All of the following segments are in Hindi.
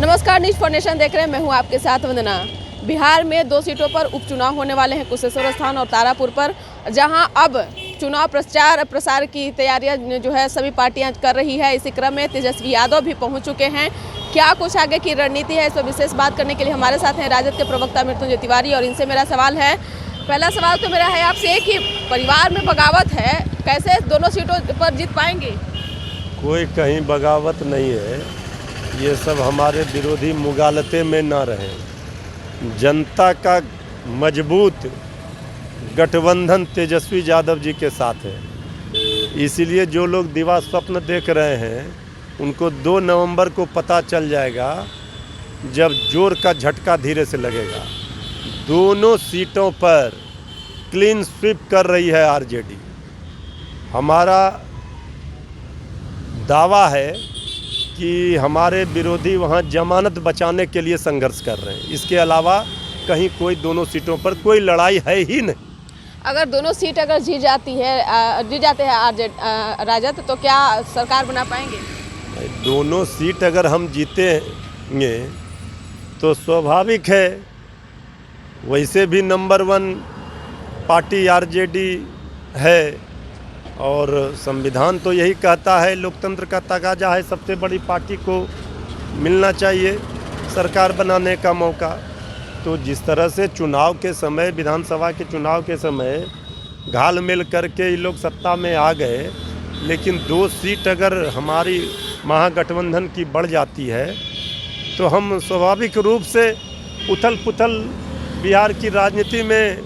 नमस्कार, न्यूज़ फॉर नेशन देख रहे हैं। मैं हूं आपके साथ वंदना। बिहार में 2 सीटों पर उपचुनाव होने वाले हैं, कुशेश्वर स्थान और तारापुर पर, जहां अब चुनाव प्रसार की तैयारियां जो है सभी पार्टियां कर रही है। इसी क्रम में तेजस्वी यादव भी पहुंच चुके हैं। क्या कुछ आगे की रणनीति है, इस पर विशेष बात करने के लिए हमारे साथ हैं राजद के प्रवक्ता मृत्युंजय तिवारी। और इनसे मेरा सवाल है, पहला सवाल तो मेरा है आपसे कि परिवार में बगावत है, कैसे दोनों सीटों पर जीत पाएंगे? कोई कहीं बगावत नहीं है। ये सब हमारे विरोधी मुगालते में ना रहे। जनता का मजबूत गठबंधन तेजस्वी यादव जी के साथ है। इसीलिए जो लोग दिवा स्वप्न देख रहे हैं उनको 2 नवंबर को पता चल जाएगा, जब जोर का झटका धीरे से लगेगा। दोनों सीटों पर क्लीन स्वीप कर रही है आरजेडी। हमारा दावा है कि हमारे विरोधी वहाँ जमानत बचाने के लिए संघर्ष कर रहे हैं। इसके अलावा कहीं कोई दोनों सीटों पर कोई लड़ाई है ही नहीं। अगर दोनों सीट जीत जाते हैं राजद, तो क्या सरकार बना पाएंगे? दोनों सीट अगर हम जीतेंगे तो स्वाभाविक है, वैसे भी नंबर 1 पार्टी आरजेडी है और संविधान तो यही कहता है, लोकतंत्र का तकाजा है, सबसे बड़ी पार्टी को मिलना चाहिए सरकार बनाने का मौका। तो जिस तरह से चुनाव के समय, विधानसभा के चुनाव के समय घाल मिल करके ये लोग सत्ता में आ गए, लेकिन 2 सीट अगर हमारी महागठबंधन की बढ़ जाती है तो हम स्वाभाविक रूप से उथल पुथल बिहार की राजनीति में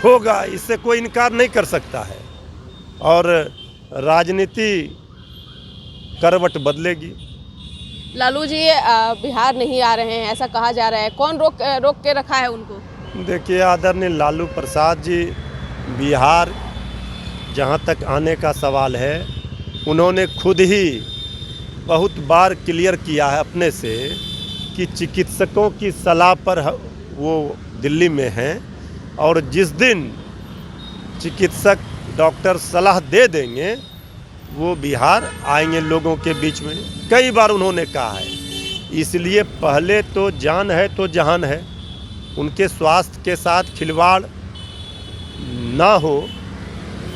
होगा, इससे कोई इनकार नहीं कर सकता है। और राजनीति करवट बदलेगी। लालू जी बिहार नहीं आ रहे हैं, ऐसा कहा जा रहा है। कौन रोक के रखा है उनको? देखिए, आदरणीय लालू प्रसाद जी बिहार जहां तक आने का सवाल है, उन्होंने खुद ही बहुत बार क्लियर किया है अपने से कि चिकित्सकों की सलाह पर वो दिल्ली में हैं, और जिस दिन चिकित्सक डॉक्टर सलाह दे देंगे वो बिहार आएंगे लोगों के बीच में। कई बार उन्होंने कहा है। इसलिए पहले तो जान है तो जहान है। उनके स्वास्थ्य के साथ खिलवाड़ ना हो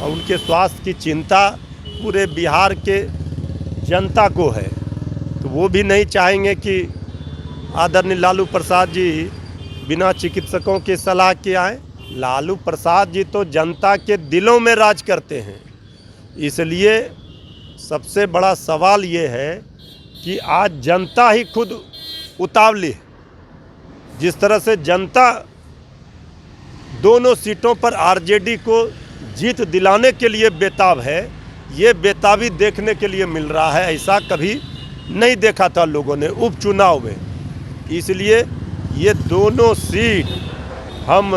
और उनके स्वास्थ्य की चिंता पूरे बिहार के जनता को है, तो वो भी नहीं चाहेंगे कि आदरणीय लालू प्रसाद जी बिना चिकित्सकों की सलाह के आए। लालू प्रसाद जी तो जनता के दिलों में राज करते हैं। इसलिए सबसे बड़ा सवाल ये है कि आज जनता ही खुद उतावली है। जिस तरह से जनता दोनों सीटों पर आरजेडी को जीत दिलाने के लिए बेताब है, ये बेताबी देखने के लिए मिल रहा है। ऐसा कभी नहीं देखा था लोगों ने उपचुनाव में। इसलिए ये दोनों सीट हम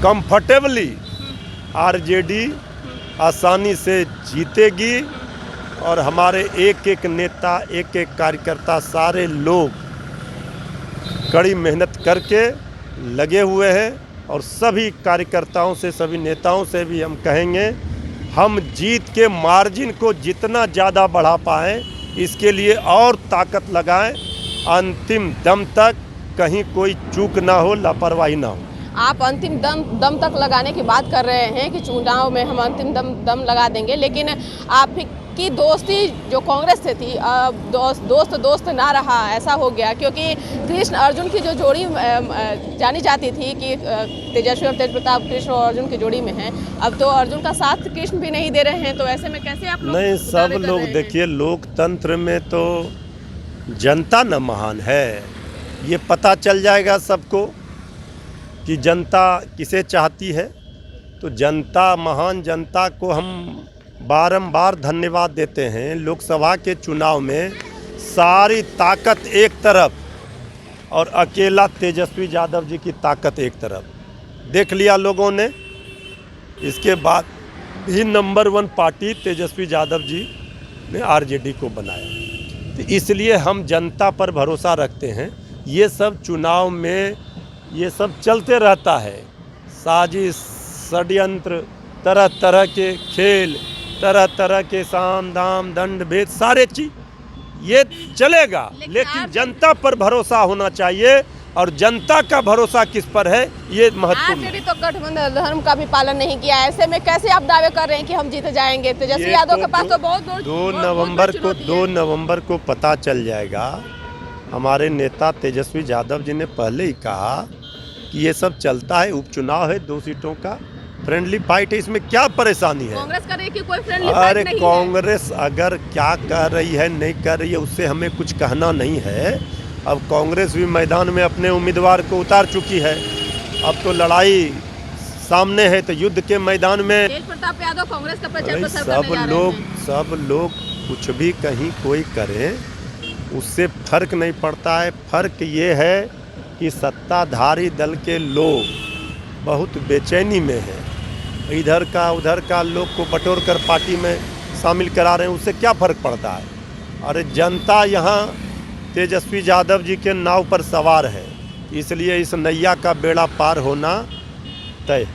कंफर्टेबली आरजेडी आसानी से जीतेगी, और हमारे एक एक नेता, एक एक कार्यकर्ता, सारे लोग कड़ी मेहनत करके लगे हुए हैं। और सभी कार्यकर्ताओं से, सभी नेताओं से भी हम कहेंगे, हम जीत के मार्जिन को जितना ज़्यादा बढ़ा पाएँ, इसके लिए और ताकत लगाएं। अंतिम दम तक कहीं कोई चूक ना हो, लापरवाही ना हो। आप अंतिम दम तक लगाने की बात कर रहे हैं कि चुनाव में हम अंतिम दम लगा देंगे, लेकिन आपकी दोस्ती जो कांग्रेस से थी, दोस्त ना रहा, ऐसा हो गया। क्योंकि कृष्ण अर्जुन की जो जोड़ी जानी जाती थी कि तेजस्वी और तेज प्रताप कृष्ण और अर्जुन की जोड़ी में हैं, अब तो अर्जुन का साथ कृष्ण भी नहीं दे रहे हैं। तो ऐसे में कैसे आप लोग? नहीं, सब लोग देखिए, लोकतंत्र में तो जनता न महान है। ये पता चल जाएगा सबको कि जनता किसे चाहती है। तो जनता, महान जनता को हम बारंबार धन्यवाद देते हैं। लोकसभा के चुनाव में सारी ताकत एक तरफ और अकेला तेजस्वी यादव जी की ताकत एक तरफ देख लिया लोगों ने। इसके बाद भी नंबर 1 पार्टी तेजस्वी यादव जी ने आरजेडी को बनाया। तो इसलिए हम जनता पर भरोसा रखते हैं। ये सब चुनाव में ये सब चलते रहता है, साजिश, षड्यंत्र, तरह तरह के खेल, तरह तरह के साम दाम दंड भेद, सारे चीज ये चलेगा, लेकिन जनता पर भरोसा होना चाहिए, और जनता का भरोसा किस पर है ये महत्वपूर्ण है। आरजेडी तो गठबंधन धर्म का भी पालन नहीं किया, ऐसे में कैसे आप दावे कर रहे हैं कि हम जीत जाएंगे? तेजस्वी यादव के पास तो बहुत 2 नवंबर को पता चल जाएगा। हमारे नेता तेजस्वी यादव जी ने पहले ही कहा कि ये सब चलता है, उपचुनाव है, 2 सीटों का फ्रेंडली फाइट है, इसमें क्या परेशानी है? कांग्रेस कर रही है कि कोई फ्रेंडली अरे फाइट नहीं है। कांग्रेस अगर क्या कह रही है नहीं कर रही है उससे हमें कुछ कहना नहीं है। अब कांग्रेस भी मैदान में अपने उम्मीदवार को उतार चुकी है। अब तो लड़ाई सामने है, तो युद्ध के मैदान में तेज प्रताप यादव कांग्रेस का प्रचार भाई प्रसार करने जा रहे हैं। सब लोग कुछ भी कहीं कोई करे उससे फर्क नहीं पड़ता है। फर्क ये है कि सत्ताधारी दल के लोग बहुत बेचैनी में हैं, इधर का उधर का लोग को बटोर कर पार्टी में शामिल करा रहे हैं, उससे क्या फ़र्क पड़ता है? अरे जनता यहाँ तेजस्वी यादव जी के नाव पर सवार है, इसलिए इस नैया का बेड़ा पार होना तय।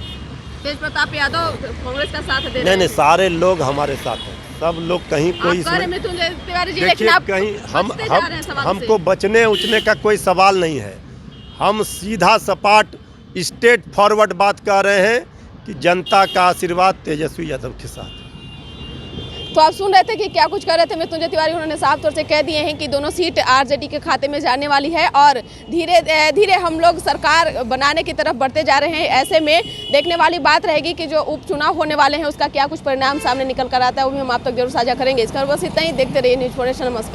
तेज प्रताप यादव कांग्रेस का साथ दे रहे नहीं, सारे लोग हमारे साथ हैं, सब लोग कहीं कोई मृत्युंजय तिवारी जी, देखिए लेकिन आप कहीं बचते जा रहे हैं सवाल से। हमको बचने उचने का कोई सवाल नहीं है। हम सीधा सपाट स्ट्रेट फॉरवर्ड बात कर रहे हैं कि जनता का आशीर्वाद तेजस्वी यादव के साथ। तो आप सुन रहे थे कि क्या कुछ कर रहे थे मृत्युंजय तिवारी। उन्होंने साफ तौर से कह दिए हैं कि दोनों सीट आरजेडी के खाते में जाने वाली है और धीरे धीरे हम लोग सरकार बनाने की तरफ बढ़ते जा रहे हैं। ऐसे में देखने वाली बात रहेगी कि जो उपचुनाव होने वाले हैं उसका क्या कुछ परिणाम सामने निकल कर आता है, वो भी हम आप तक जरूर साझा करेंगे। इसका बस इतना ही, देखते रहिए न्यूज़ 4 नेशन। नमस्कार।